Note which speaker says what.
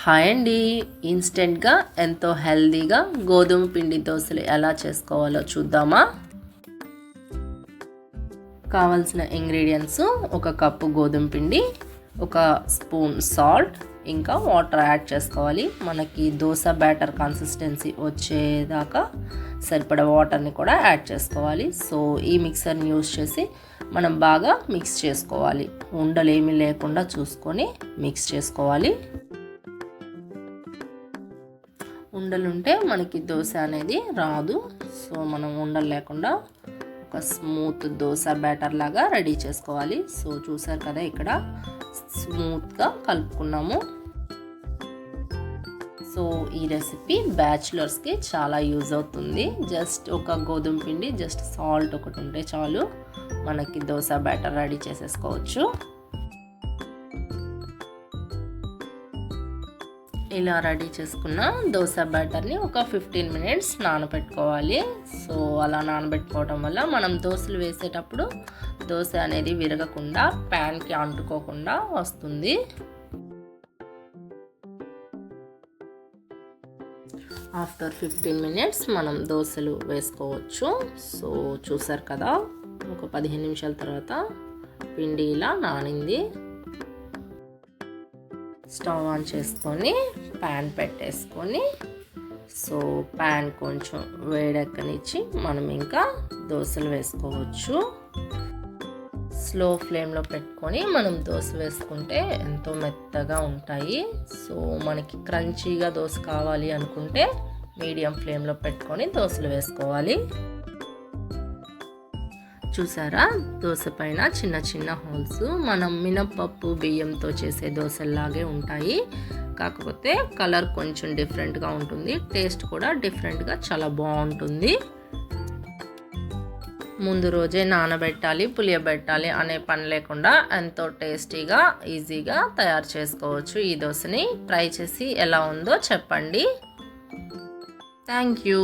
Speaker 1: Hi అండి. ఇన్స్టెంట్గా ఎంతో హెల్తీగా గోధుమ పిండి దోశలు ఎలా చేసుకోవాలో చూద్దామా. కావాల్సిన ఇంగ్రీడియంట్స్: ఒక కప్పు గోధుమ పిండి, ఒక స్పూన్ సాల్ట్, ఇంకా వాటర్ యాడ్ చేసుకోవాలి. మనకి దోశ బ్యాటర్ కన్సిస్టెన్సీ వచ్చేదాకా సరిపడా వాటర్ని కూడా యాడ్ చేసుకోవాలి. సో ఈ మిక్సర్ని యూజ్ చేసి మనం బాగా మిక్స్ చేసుకోవాలి. ఉండలు ఏమీ లేకుండా చూసుకొని మిక్స్ చేసుకోవాలి. ఉండలుంటే మనకి దోశ అనేది రాదు. సో మనం ఉండలు లేకుండా ఒక స్మూత్ దోశ బ్యాటర్ లాగా రెడీ చేసుకోవాలి. సో చూసారు కదా, ఇక్కడ స్మూత్గా కలుపుకున్నాము. సో ఈ రెసిపీ బ్యాచులర్స్కి చాలా యూజ్ అవుతుంది. జస్ట్ ఒక గోధుమ పిండి, జస్ట్ సాల్ట్ ఒకటి ఉంటే చాలు, మనకి దోశ బ్యాటర్ రెడీ చేసేసుకోవచ్చు. ఇలా రెడీ చేసుకున్న దోశ బ్యాటర్ని ఒక 15 minutes నానబెట్టుకోవాలి. సో అలా నానబెట్టుకోవడం వల్ల మనం దోశలు వేసేటప్పుడు దోశ అనేది విరగకుండా, ప్యాన్కి అంటుకోకుండా వస్తుంది. ఆఫ్టర్ 15 minutes మనం దోశలు వేసుకోవచ్చు. సో చూసారు కదా, ఒక 15 నిమిషాల తర్వాత పిండి ఇలా నానింది. స్టవ్ ఆన్ చేసుకొని ప్యాన్ పెట్టేసుకొని, సో ప్యాన్ కొంచెం వేడెక్కనిచ్చి మనం ఇంకా దోశలు వేసుకోవచ్చు. స్లో ఫ్లేమ్లో పెట్టుకొని మనం దోశ వేసుకుంటే ఎంతో మెత్తగా ఉంటాయి. సో మనకి క్రంచీగా దోశ కావాలి అనుకుంటే మీడియం ఫ్లేమ్లో పెట్టుకొని దోశలు వేసుకోవాలి. చూసారా, దోశ పైన చిన్న చిన్న హోల్స్ మనం మినపప్పు బియ్యంతో చేసే దోశల్లాగే ఉంటాయి. కాకపోతే కలర్ కొంచెం డిఫరెంట్గా ఉంటుంది, టేస్ట్ కూడా డిఫరెంట్గా చాలా బాగుంటుంది. ముందు రోజే నానబెట్టాలి, పులియబెట్టాలి అనే పని లేకుండా ఎంతో టేస్టీగా, ఈజీగా తయారు చేసుకోవచ్చు ఈ దోశని. ట్రై చేసి ఎలా ఉందో చెప్పండి. Thank you.